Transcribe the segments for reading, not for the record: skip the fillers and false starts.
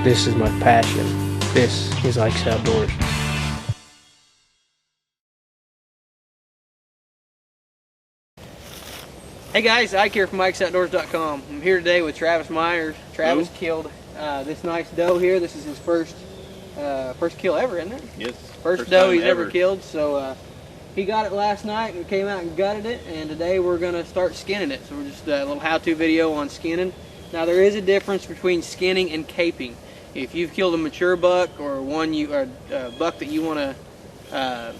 This is my passion. This is Ike's Outdoors. Hey guys, Ike here from IkesOutdoors.com. I'm here today with Travis Myers. Travis killed this nice doe here. This is his first kill ever, isn't it? Yes. First doe he's ever killed. So he got it last night and came out and gutted it, and today we're going to start skinning it. So we're just a little how-to video on skinning. Now there is a difference between skinning and caping. If you've killed a mature buck or a buck that you want to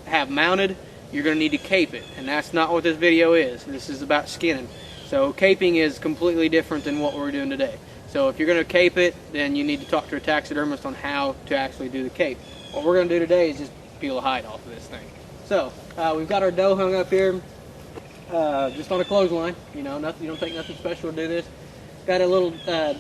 have mounted, you're going to need to cape it, and that's not what this video is. This is about skinning. So caping is completely different than what we're doing today. So if you're going to cape it, then you need to talk to a taxidermist on how to actually do the cape. What we're going to do today is just peel the hide off of this thing. So we've got our doe hung up here just on a clothesline. You know, nothing, you don't take nothing special to do this. Got a little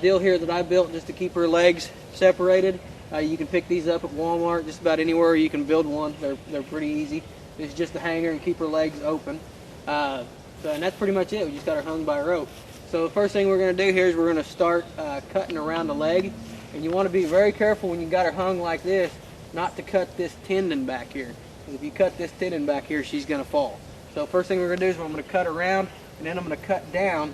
deal here that I built just to keep her legs separated. You can pick these up at Walmart, just about anywhere you can build one. They're pretty easy. It's just a hanger and keep her legs open. And that's pretty much it. We just got her hung by a rope. So the first thing we're going to do here is we're going to start cutting around the leg. And you want to be very careful when you got her hung like this, not to cut this tendon back here. Because if you cut this tendon back here, she's going to fall. So first thing we're going to do is I'm going to cut around, and then I'm going to cut down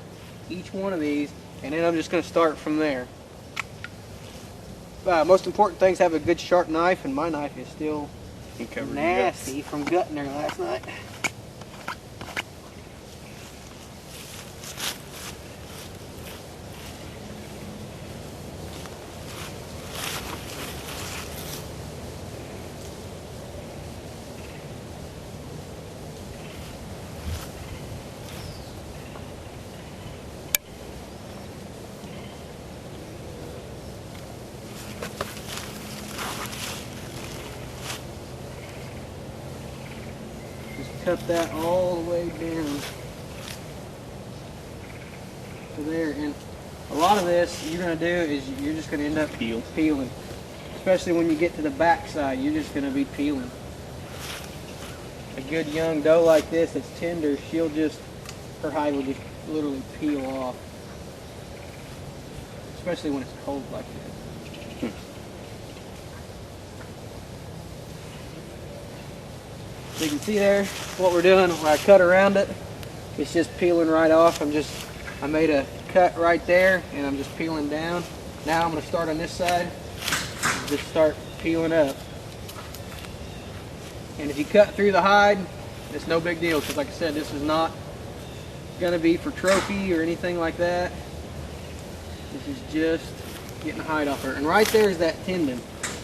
each one of these, and then I'm just going to start from there. Most important things, have a good sharp knife, and my knife is still nasty from gutting her last night. Cut that all the way down to there, and a lot of this you're going to do is you're just going to end up peeling, especially when you get to the back side. You're just going to be peeling. A good young doe like this that's tender, her hide will just literally peel off, especially when it's cold like this. So you can see there what we're doing when I cut around it. It's just peeling right off. I made a cut right there, and I'm just peeling down. Now I'm going to start on this side and just start peeling up. And if you cut through the hide, it's no big deal, because like I said, this is not going to be for trophy or anything like that. This is just getting the hide off her. And right there is that tendon.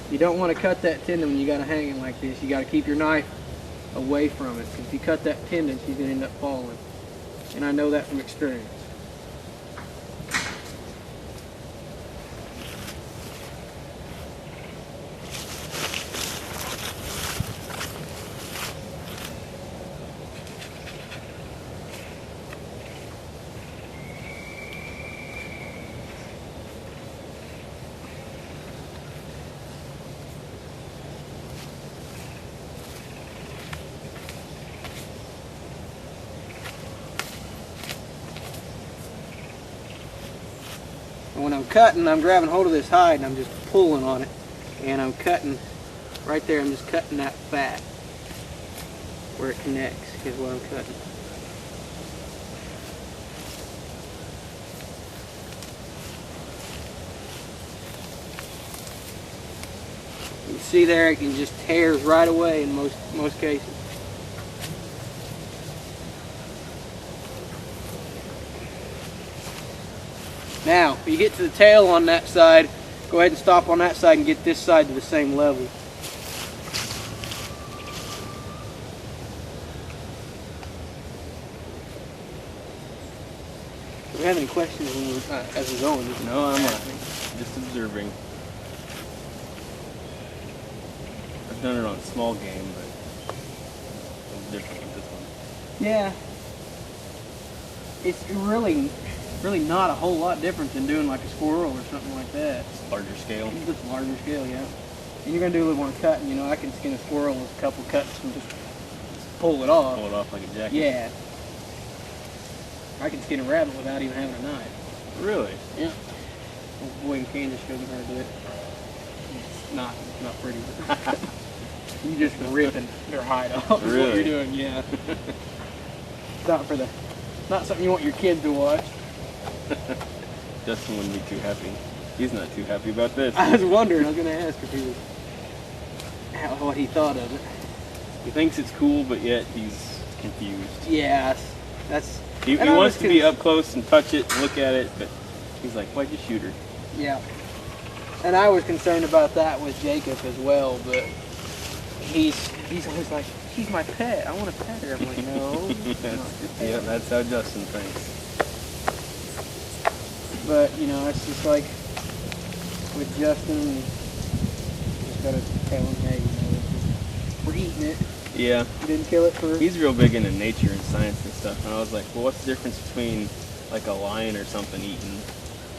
You don't want to cut that tendon when you got to hang it like this. You got to keep your knife away from it, because if you cut that tendon, she's going to end up falling. And I know that from experience. And when I'm cutting, I'm grabbing hold of this hide and I'm just pulling on it, and I'm cutting right there. I'm just cutting that fat where it connects is what I'm cutting. You see there, it can just tears right away in most cases. Now, if you get to the tail on that side, go ahead and stop on that side and get this side to the same level. Do we have any questions as we're going? No, I'm just observing. I've done it on small game, but it's different with this one. Yeah. It's really not a whole lot different than doing like a squirrel or something like that. It's larger scale. It's just larger scale, yeah. And you're going to do a little more cutting. You know, I can skin a squirrel with a couple cuts and just pull it off. Pull it off like a jacket. Yeah. I can skin a rabbit without even having a knife. Really? Yeah. Boy and Candace showed me how to do it. It's not pretty. You just ripping their hide off. Is Really? what you're doing, yeah. Not something you want your kid to watch. Justin wouldn't be too happy. He's not too happy about this. I was wondering. I was going to ask if he was what he thought of it. He thinks it's cool, but yet he's confused. Yeah, that's. He wants to be up close and touch it and look at it, but he's like, why'd you shoot her? Yeah. And I was concerned about that with Jacob as well, but he's always like, she's my pet. I want to pet her. I'm like, no. Yeah, that's how Justin thinks. But, you know, it's just like with Justin, you just got to tell him, hey, you know, we're eating it. Yeah. You didn't kill it for... He's real big into nature and science and stuff. And I was like, well, what's the difference between like a lion or something eating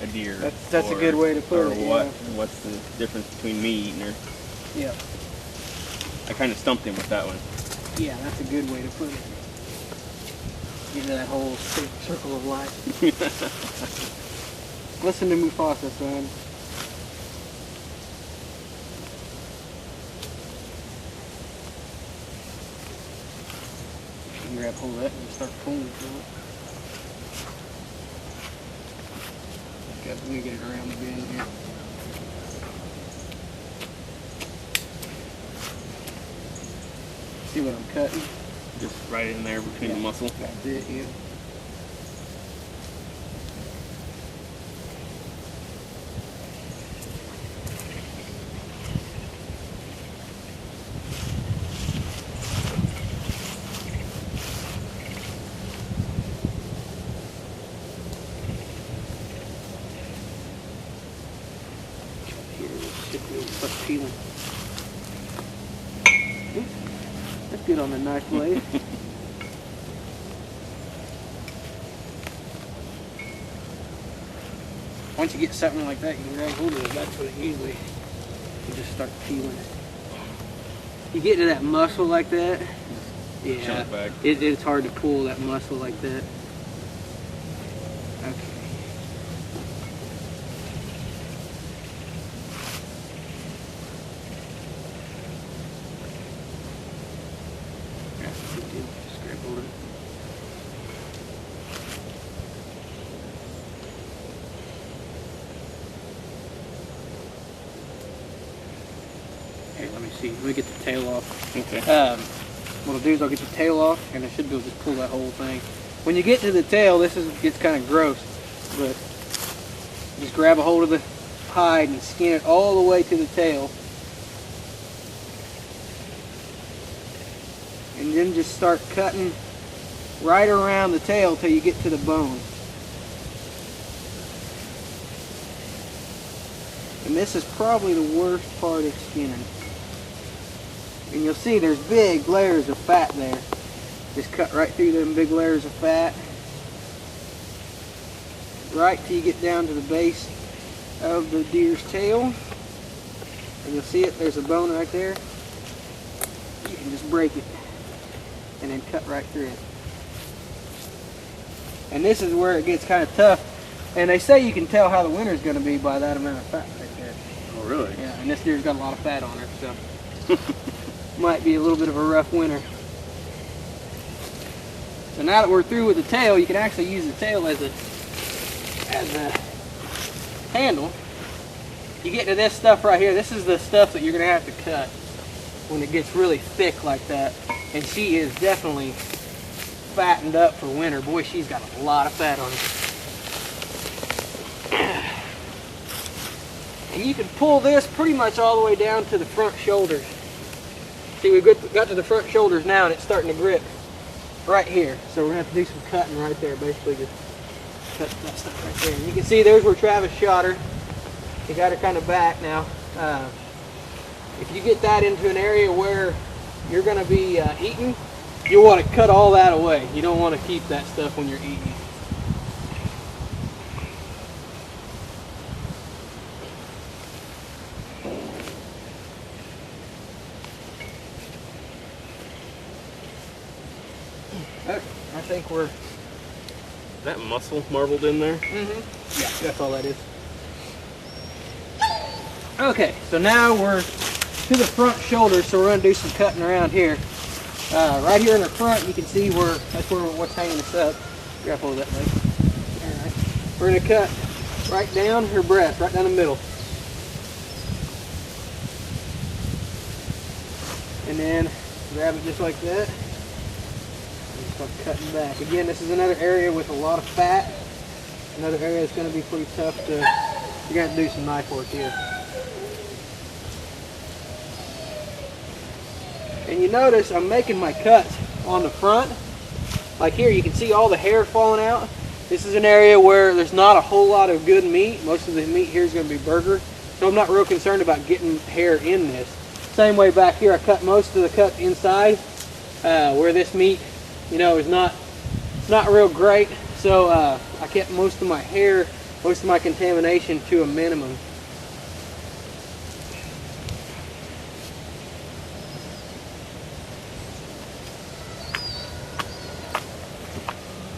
a deer? That's a good way to put it. What? Yeah. What's the difference between me eating her? Yeah. I kind of stumped him with that one. Yeah, that's a good way to put it. Get into that whole circle of life. Listen to Mufasa, son. You can grab hold of that and start pulling through it. Let me get it around the bend here. See what I'm cutting? Just right in there between the muscle. That's it, yeah. Start peeling. Oops. That's good on the knife blade. Once you get something like that, you can grab hold of it. That's what it usually, you just start peeling it. You get to that muscle like that, yeah, it's hard to pull that muscle like that. Okay. Let me see. Let me get the tail off. Okay. What I'll do is I'll get the tail off, and I should be able to just pull that whole thing. When you get to the tail, gets kind of gross, but just grab a hold of the hide and skin it all the way to the tail, and then just start cutting right around the tail till you get to the bone. And this is probably the worst part of skinning. And you'll see there's big layers of fat there. Just cut right through them big layers of fat. Right till you get down to the base of the deer's tail. And you'll see it, there's a bone right there. You can just break it and then cut right through it. And this is where it gets kind of tough. And they say you can tell how the winter's going to be by that amount of fat right there. Oh, really? Yeah, and this deer's got a lot of fat on her, so might be a little bit of a rough winter. So now that we're through with the tail, you can actually use the tail as a handle. You get to this stuff right here. This is the stuff that you're going to have to cut when it gets really thick like that. And she is definitely fattened up for winter. Boy, she's got a lot of fat on her. And you can pull this pretty much all the way down to the front shoulders. See, we've got to the front shoulders now, and it's starting to grip right here. So we're going to have to do some cutting right there, basically just cut that stuff right there. And you can see there's where Travis shot her. He got her kind of back now. If you get that into an area where you're going to be eating, you want to cut all that away. You don't want to keep that stuff when you're eating. I think we're... That muscle marbled in there? Mm-hmm. Yeah, that's all that is. Okay, so now we're to the front shoulder, so we're going to do some cutting around here. Right here in the front, you can see that's where what's hanging us up. Grab hold of that leg. All right. We're going to cut right down her breast, right down the middle. And then grab it just like that. And start cutting back. Again, this is another area with a lot of fat. Another area that's going to be pretty tough to, you're going to have to do some knife work here. And you notice I'm making my cuts on the front. Like here, you can see all the hair falling out. This is an area where there's not a whole lot of good meat. Most of the meat here is going to be burger. So I'm not real concerned about getting hair in this. Same way back here, I cut most of the cut inside where this meat, you know, is not real great. So I kept most of my hair, most of my contamination to a minimum.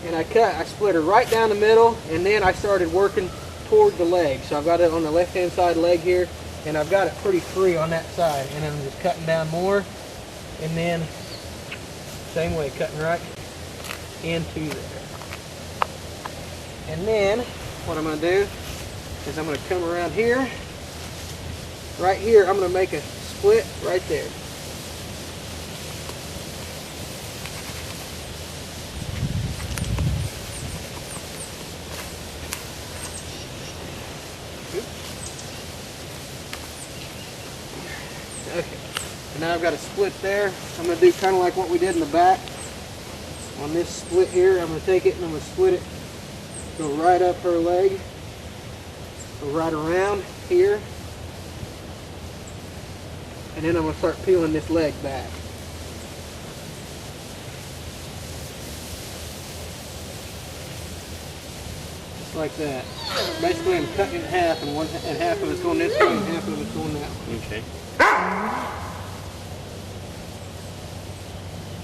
And I split her right down the middle, and then I started working toward the leg. So I've got it on the left-hand side leg here, and I've got it pretty free on that side. And I'm just cutting down more, and then same way, cutting right into there. And then what I'm going to do is I'm going to come around here. Right here, I'm going to make a split right there. Okay, and now I've got a split there. I'm going to do kind of like what we did in the back. On this split here, I'm going to take it and I'm going to split it. Go right up her leg. Go right around here. And then I'm going to start peeling this leg back. Just like that. Basically, I'm cutting it in half, and half of it's going this way, and half of it's going that way. Okay.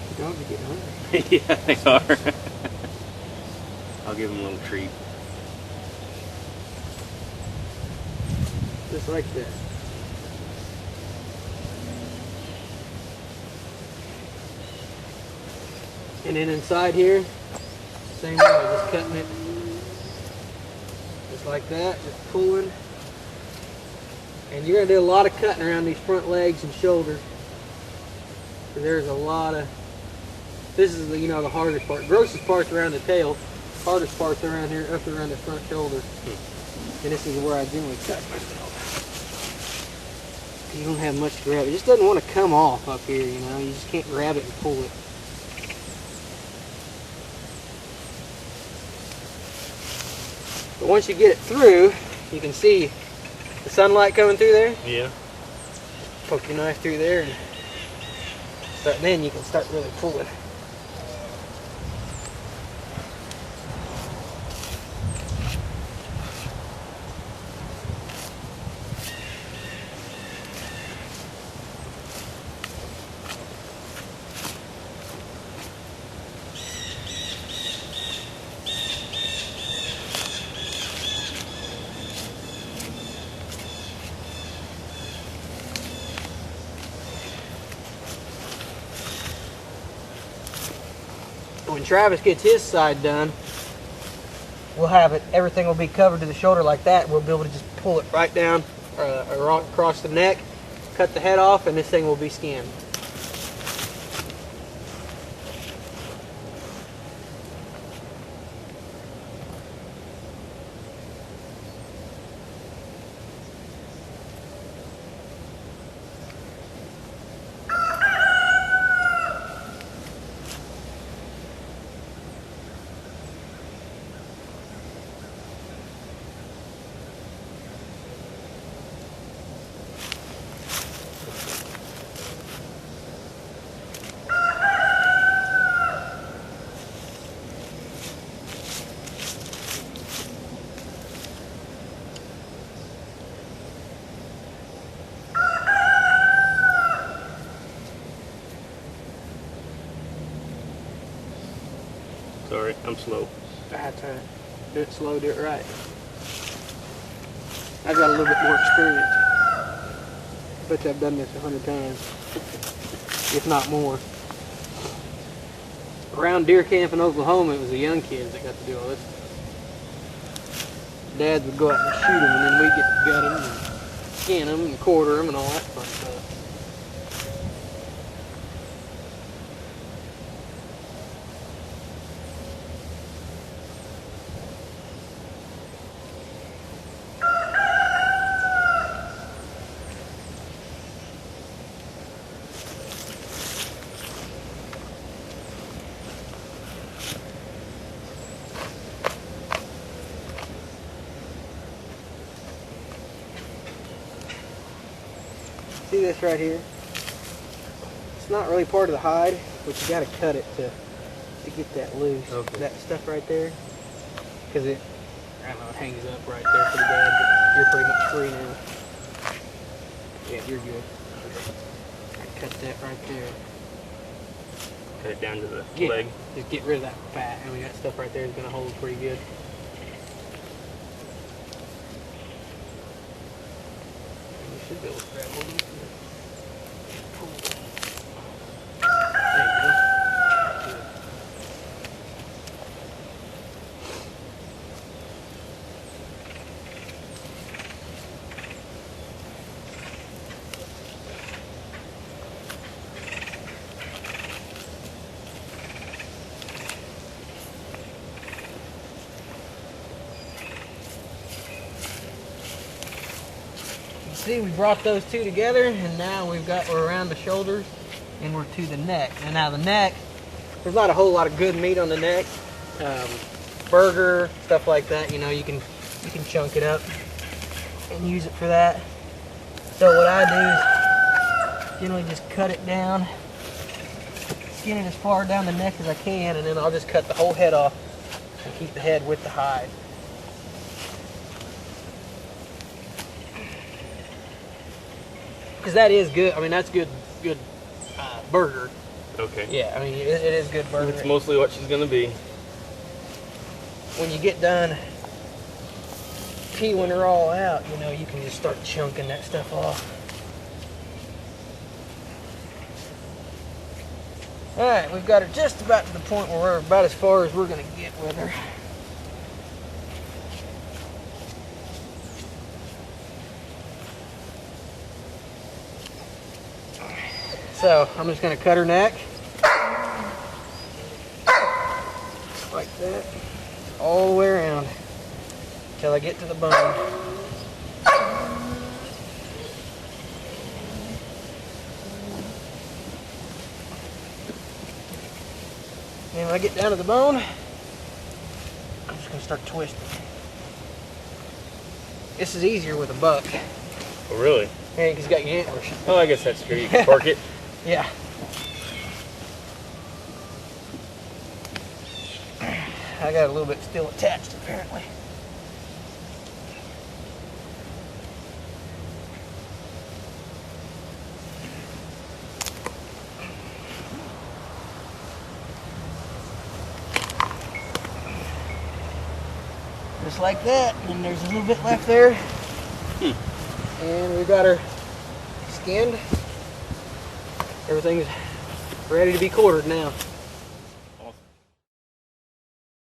The dogs are getting hungry. Yeah, they are. I'll give them a little treat. Just like that. And then inside here, same way, just cutting it just like that, just pulling. And you're going to do a lot of cutting around these front legs and shoulders. There's a lot of, this is the, you know, the hardest part. Grossest part's around the tail. Hardest part's around here, up around the front shoulder. And this is where I generally cut myself. You don't have much to grab. It just doesn't want to come off up here, you know. You just can't grab it and pull it. But once you get it through, you can see the sunlight coming through there. Yeah. Poke your knife through there and then you can start really pulling. When Travis gets his side done, we'll have it, everything will be covered to the shoulder like that. We'll be able to just pull it right down across the neck, cut the head off, and this thing will be skinned. Sorry, I'm slow. That's right. Do it slow, do it right. I've got a little bit more experience. bet you I've done this 100 times, if not more. Around deer camp in Oklahoma, it was the young kids that got to do all this stuff. Dads would go out and shoot them, and then we'd get to gut them and skin them and quarter them and all that fun stuff. See this right here? It's not really part of the hide, but you gotta cut it to get that loose. Okay. That stuff right there, because it, I don't know, it hangs up right there pretty bad, but you're pretty much free now. Yeah, you're good. Cut that right there. Cut it down to the Yeah, leg. just get rid of that fat. I mean, that stuff right there is gonna hold pretty good. You should be able to grab hold of it. There you go. Good. See, we brought those two together, and now we're around the shoulders, and we're to the neck. And now the neck, there's not a whole lot of good meat on the neck. Burger, stuff like that. You know, you can chunk it up and use it for that. So what I do is generally just cut it down, skin it as far down the neck as I can, and then I'll just cut the whole head off and keep the head with the hide. Because that is good. I mean, that's good burger. Okay. Yeah, I mean, it is good burger. It's mostly what she's gonna be. When you get done peeling her all out, you know, you can just start chunking that stuff off. All right, we've got her just about to the point where we're about as far as we're gonna get with her. So I'm just going to cut her neck like that all the way around until I get to the bone. And when I get down to the bone, I'm just going to start twisting. This is easier with a buck. Oh, really? Yeah, because you got your antlers. Oh, I guess that's true. You can fork it. Yeah. I got a little bit still attached, apparently. Just like that, and there's a little bit left there. And we've got her skinned. Everything's ready to be quartered now.